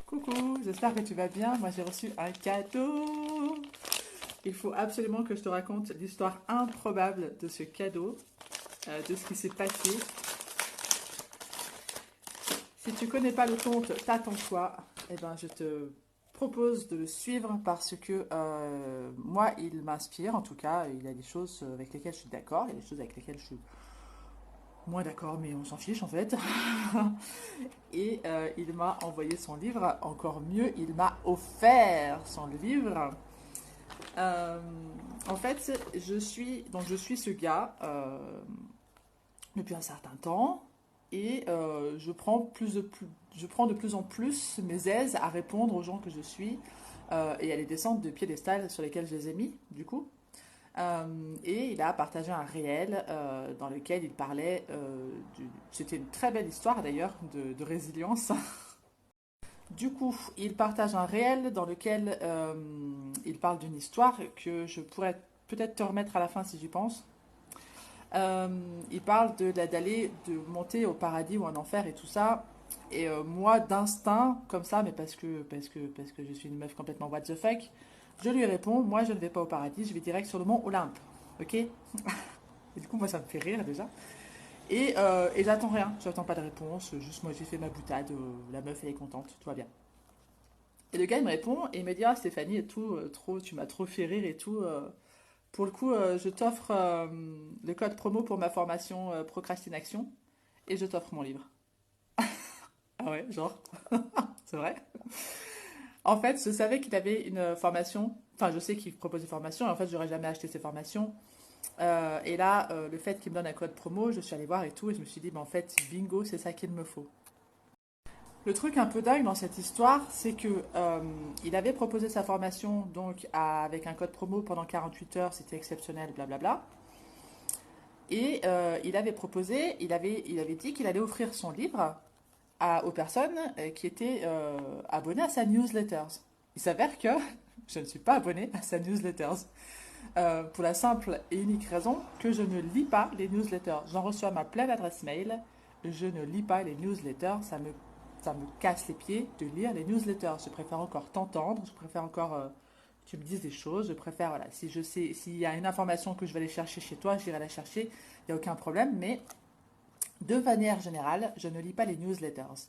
Coucou, j'espère que tu vas bien. Moi, j'ai reçu un cadeau. Il faut absolument que je te raconte l'histoire improbable de ce cadeau, de ce qui s'est passé. Si tu connais pas le compte T'attends-toi, eh ben, je te propose de le suivre parce que moi, il m'inspire. En tout cas, il y a des choses avec lesquelles je suis d'accord, il y a des choses avec lesquelles je suis moins d'accord, mais on s'en fiche en fait. Et il m'a envoyé son livre. Encore mieux, il m'a offert son livre. Euh, En fait, je suis ce gars depuis un certain temps et je prends de plus en plus mes aises à répondre aux gens que je suis et à les descendre de piédestal sur lesquels je les ai mis, du coup. Et il a partagé un réel dans lequel il parlait c'était une très belle histoire d'ailleurs de résilience. Du coup, il partage un réel dans lequel il parle d'une histoire que je pourrais peut-être te remettre à la fin si j'y pense. Il parle de monter au paradis ou en enfer et tout ça. Et moi, d'instinct, comme ça, mais parce que je suis une meuf complètement what the fuck, je lui réponds, moi je ne vais pas au paradis, je vais direct sur le mont Olympe. Ok? Et du coup, moi ça me fait rire déjà. Et j'attends rien, j'attends pas de réponse, juste moi j'ai fait ma boutade, la meuf elle est contente, tout va bien. Et le gars il me répond et il me dit ah Stéphanie et tout, tu m'as trop fait rire et tout. Pour le coup, je t'offre le code promo pour ma formation Procrastination et je t'offre mon livre. Ah ouais, genre, c'est vrai. En fait, je savais qu'il avait une formation, enfin je sais qu'il propose des formations et en fait j'aurais jamais acheté ces formations. Et là, le fait qu'il me donne un code promo, je suis allée voir et tout et je me suis dit, bah, en fait, bingo, c'est ça qu'il me faut. Le truc un peu dingue dans cette histoire, c'est que il avait proposé sa formation donc avec un code promo pendant 48 heures, c'était exceptionnel, blablabla. Et il avait dit qu'il allait offrir son livre aux personnes qui étaient abonnées à sa newsletter. Il s'avère que je ne suis pas abonnée à sa newsletter. Pour la simple et unique raison que je ne lis pas les newsletters. J'en reçois ma pleine adresse mail. Je ne lis pas les newsletters. Ça me casse les pieds de lire les newsletters. Je préfère encore t'entendre. Je préfère encore que tu me dises des choses. Je préfère, voilà, si je sais, s'il y a une information que je vais aller chercher chez toi, j'irai la chercher. Il n'y a aucun problème. Mais de manière générale, je ne lis pas les newsletters.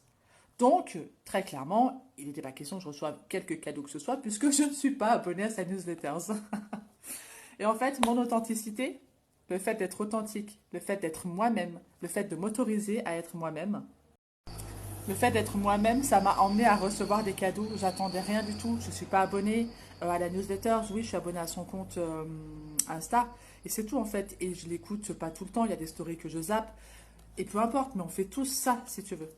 Donc, très clairement, il n'était pas question que je reçoive quelques cadeaux que ce soit, puisque je ne suis pas abonnée à sa newsletter. Et en fait, mon authenticité, le fait d'être authentique, le fait d'être moi-même, le fait de m'autoriser à être moi-même, le fait d'être moi-même, ça m'a emmené à recevoir des cadeaux. J'attendais rien du tout. Je ne suis pas abonnée à la newsletter. Oui, je suis abonnée à son compte Insta. Et c'est tout en fait. Et je l'écoute pas tout le temps. Il y a des stories que je zappe. Et peu importe, mais on fait tous ça si tu veux.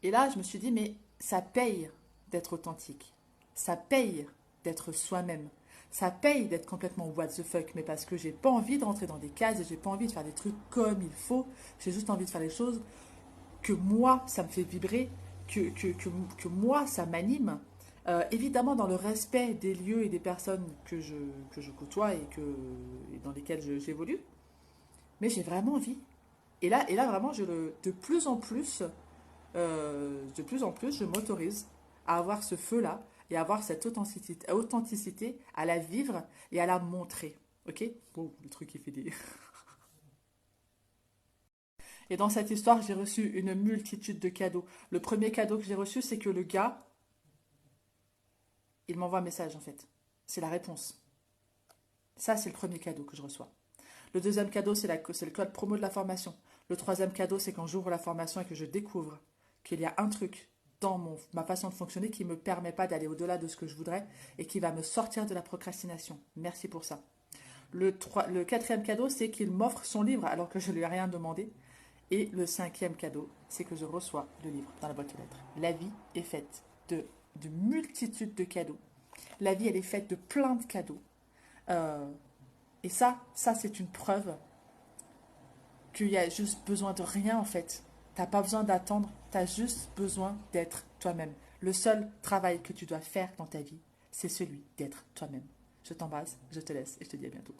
Et là, je me suis dit, mais ça paye d'être authentique. Ça paye d'être soi-même. Ça paye d'être complètement what the fuck, mais parce que j'ai pas envie de rentrer dans des cases et j'ai pas envie de faire des trucs comme il faut. J'ai juste envie de faire les choses que moi, ça me fait vibrer, que moi, ça m'anime. Évidemment, dans le respect des lieux et des personnes que je côtoie et dans lesquelles j'évolue. Mais j'ai vraiment envie. Et là vraiment, de plus en plus, je m'autorise à avoir ce feu-là et à avoir cette authenticité, à la vivre et à la montrer. Ok? Bon, le truc, il fait des... Et dans cette histoire, j'ai reçu une multitude de cadeaux. Le premier cadeau que j'ai reçu, c'est que le gars, il m'envoie un message en fait. C'est la réponse. Ça, c'est le premier cadeau que je reçois. Le deuxième cadeau, c'est le code promo de la formation. Le troisième cadeau, c'est quand j'ouvre la formation et que je découvre qu'il y a un truc dans ma façon de fonctionner qui ne me permet pas d'aller au-delà de ce que je voudrais et qui va me sortir de la procrastination. Merci pour ça. Le quatrième cadeau, c'est qu'il m'offre son livre alors que je ne lui ai rien demandé. Et le cinquième cadeau, c'est que je reçois le livre dans la boîte aux lettres. La vie est faite de multitudes de cadeaux. La vie, elle est faite de plein de cadeaux. Euh, et ça c'est une preuve qu'il y a juste besoin de rien en fait. T'as pas besoin d'attendre, t'as juste besoin d'être toi-même. Le seul travail que tu dois faire dans ta vie, c'est celui d'être toi-même. Je t'embrasse, je te laisse et je te dis à bientôt.